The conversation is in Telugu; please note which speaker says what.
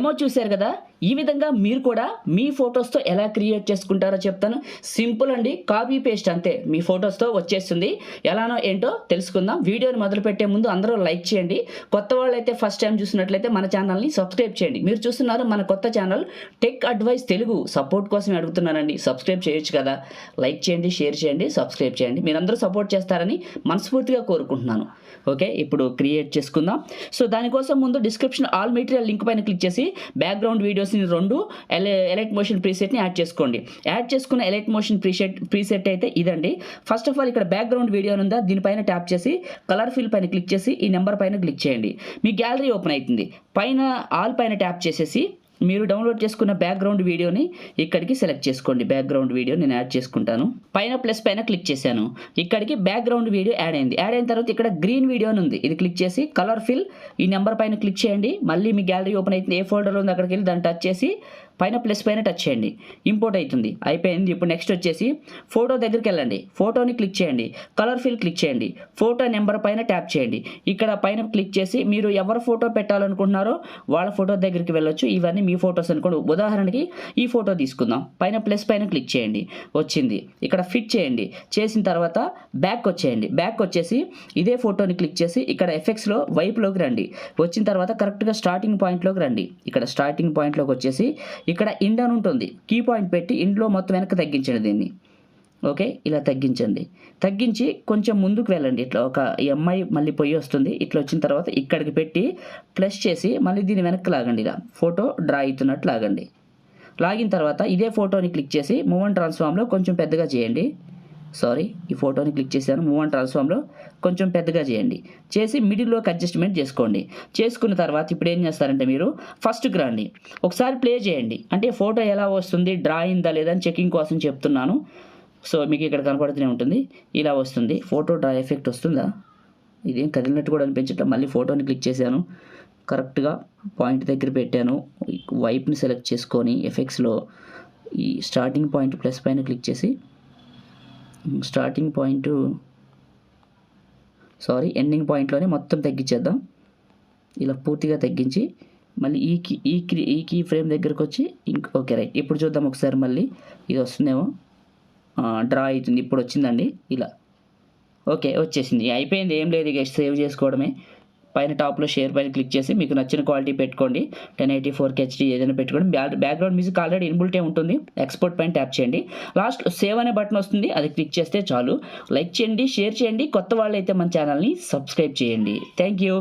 Speaker 1: డెమో చూశారు కదా, ఈ విధంగా మీరు కూడా మీ ఫొటోస్తో ఎలా క్రియేట్ చేసుకుంటారో చెప్తాను. సింపుల్ అండి, కాపీ పేస్ట్ అంతే, మీ ఫొటోస్తో వచ్చేస్తుంది. ఎలానో ఏంటో తెలుసుకుందాం. వీడియోని మొదలుపెట్టే ముందు అందరూ లైక్ చేయండి. కొత్త వాళ్ళు అయితే ఫస్ట్ టైం చూసినట్లయితే మన ఛానల్ని సబ్స్క్రైబ్ చేయండి. మీరు చూస్తున్నారు మన కొత్త channel tech advice Telugu. Support కోసం అడుగుతున్నానండి, సబ్స్క్రైబ్ చేయొచ్చు కదా. లైక్ చేయండి, షేర్ చేయండి, సబ్స్క్రైబ్ చేయండి. మీరందరూ సపోర్ట్ చేస్తారని మనస్ఫూర్తిగా కోరుకుంటున్నాను. ఓకే, ఇప్పుడు క్రియేట్ చేసుకుందాం. సో దానికోసం ముందు డిస్క్రిప్షన్ ఆల్ మెటీరియల్ లింక్ పైన క్లిక్ చేసి బ్యాక్గ్రౌండ్ వీడియోస్ని 2 ఎలైట్ మోషన్ ప్రీసెట్ని యాడ్ చేసుకోండి. యాడ్ చేసుకున్న ఎలైట్ మోషన్ ప్రీసెట్ అయితే ఇదండి. ఫస్ట్ ఆఫ్ ఆల్ ఇక్కడ బ్యాక్గ్రౌండ్ వీడియో ఉందా, దీనిపైన ట్యాప్ చేసి కలర్ ఫిల్ పైన క్లిక్ చేసి ఈ నెంబర్ పైన క్లిక్ చేయండి. మీ గ్యాలరీ ఓపెన్ అవుతుంది. పైన ఆల్ పైన ట్యాప్ చేసేసి మీరు డౌన్లోడ్ చేసుకున్న బ్యాక్గ్రౌండ్ వీడియోని ఇక్కడికి సెలెక్ట్ చేసుకోండి. బ్యాక్గ్రౌండ్ వీడియో నేను యాడ్ చేసుకుంటాను. పైన ప్లస్ పైన క్లిక్ చేశాను. ఇక్కడికి బ్యాక్గ్రౌండ్ వీడియో యాడ్ అయింది. యాడ్ అయిన తర్వాత ఇక్కడ గ్రీన్ వీడియో అని ఉంది, ఇది క్లిక్ చేసి కలర్ ఫిల్ ఈ నెంబర్ పైన క్లిక్ చేయండి. మళ్ళీ మీ గ్యాలరీ ఓపెన్ అవుతుంది. ఏ ఫోల్డర్లో ఉంది అక్కడికి వెళ్ళి దాన్ని టచ్ చేసి పైన ప్లస్ పైన టచ్ చేయండి. ఇంపోర్ట్ అవుతుంది. అయిపోయింది. ఇప్పుడు నెక్స్ట్ వచ్చేసి ఫోటో దగ్గరికి వెళ్ళండి. ఫోటోని క్లిక్ చేయండి. కలర్ ఫిల్ క్లిక్ చేయండి. ఫోటో నెంబర్ పైన ట్యాప్ చేయండి. ఇక్కడ పైన క్లిక్ చేసి మీరు ఎవరు ఫోటో పెట్టాలనుకుంటున్నారో వాళ్ళ ఫోటో దగ్గరికి వెళ్ళొచ్చు. ఇవన్నీ మీ ఫోటోస్ అనుకోండి. ఉదాహరణకి ఈ ఫోటో తీసుకుందాం. పైన ప్లస్ పైన క్లిక్ చేయండి. వచ్చింది. ఇక్కడ ఫిట్ చేయండి. చేసిన తర్వాత బ్యాక్ వచ్చేయండి. బ్యాక్ వచ్చేసి ఇదే ఫోటోని క్లిక్ చేసి ఇక్కడ ఎఫెక్ట్స్లో వైపులోకి రండి. వచ్చిన తర్వాత కరెక్ట్గా స్టార్టింగ్ పాయింట్లోకి రండి. ఇక్కడ స్టార్టింగ్ పాయింట్లోకి వచ్చేసి ఇక్కడ ఇండ్ అని ఉంటుంది, కీ పాయింట్ పెట్టి ఇండ్లో మొత్తం వెనక్కి తగ్గించండి దీన్ని. ఓకే, ఇలా తగ్గించండి. తగ్గించి కొంచెం ముందుకు వెళ్ళండి. ఇట్లా ఒక ఎంఐ మళ్ళీ పొయ్యి వస్తుంది. ఇట్లా వచ్చిన తర్వాత ఇక్కడికి పెట్టి ప్లస్ చేసి మళ్ళీ దీన్ని వెనక్కి లాగండి. ఇలా ఫోటో డ్రా అవుతున్నట్టు లాగండి. లాగిన తర్వాత ఇదే ఫోటోని క్లిక్ చేసి మూవ్ అండ్ ట్రాన్స్ఫార్మ్లో కొంచెం పెద్దగా చేయండి. ఈ ఫోటోని క్లిక్ చేశాను. మూవ్ అండ్ ట్రాన్స్ఫార్మ్లో కొంచెం పెద్దగా చేయండి. చేసి మిడిల్లోకి అడ్జస్ట్మెంట్ చేసుకోండి. చేసుకున్న తర్వాత ఇప్పుడు ఏం చేస్తారంటే మీరు ఫస్ట్కి రండి. ఒకసారి ప్లే చేయండి. అంటే ఫోటో ఎలా వస్తుంది, డ్రా అయిందా లేదా అని చెకింగ్ కోసం చెప్తున్నాను. సో మీకు ఇక్కడ కనపడుతూనే ఉంటుంది. ఇలా వస్తుంది. ఫోటో డ్రా ఎఫెక్ట్ వస్తుందా, ఇదేం కదిలినట్టు కూడా అనిపించట్లేదు. మళ్ళీ ఫోటోని క్లిక్ చేశాను. కరెక్ట్గా పాయింట్ దగ్గర పెట్టాను. వైప్ని సెలెక్ట్ చేసుకొని ఎఫెక్ట్స్లో ఈ స్టార్టింగ్ పాయింట్ ప్లస్ పైన క్లిక్ చేసి ఎండింగ్ పాయింట్లోనే మొత్తం తగ్గించేద్దాం. ఇలా పూర్తిగా తగ్గించి మళ్ళీ ఈ కీ ఫ్రేమ్ దగ్గరకు వచ్చి ఓకే రైట్. ఇప్పుడు చూద్దాం ఒకసారి. మళ్ళీ ఇది వస్తుందేమో, డ్రా అవుతుంది. ఇప్పుడు వచ్చిందండి. ఇలా ఓకే వచ్చేసింది. అయిపోయింది. ఏం లేదు, ఇక సేవ్ చేసుకోవడమే. పైన టాప్లో షేర్ పైన క్లిక్ చేసి మీకు నచ్చిన క్వాలిటీ పెట్టుకోండి. 1080 HD ఏదైనా పెట్టుకోండి. బ్యాక్గ్రౌండ్ మ్యూజిక్ ఆల్రెడీ ఇన్బుల్టే ఉంటుంది. ఎక్స్పోర్ట్ పైన ట్యాప్ చేయండి. లాస్ట్ సేవ్ అనే బటన్ వస్తుంది, అది క్లిక్ చేస్తే చాలు. లైక్ చేయండి, షేర్ చేయండి. కొత్త వాళ్ళు అయితే మన ఛానల్ని సబ్స్క్రైబ్ చేయండి. Thank you.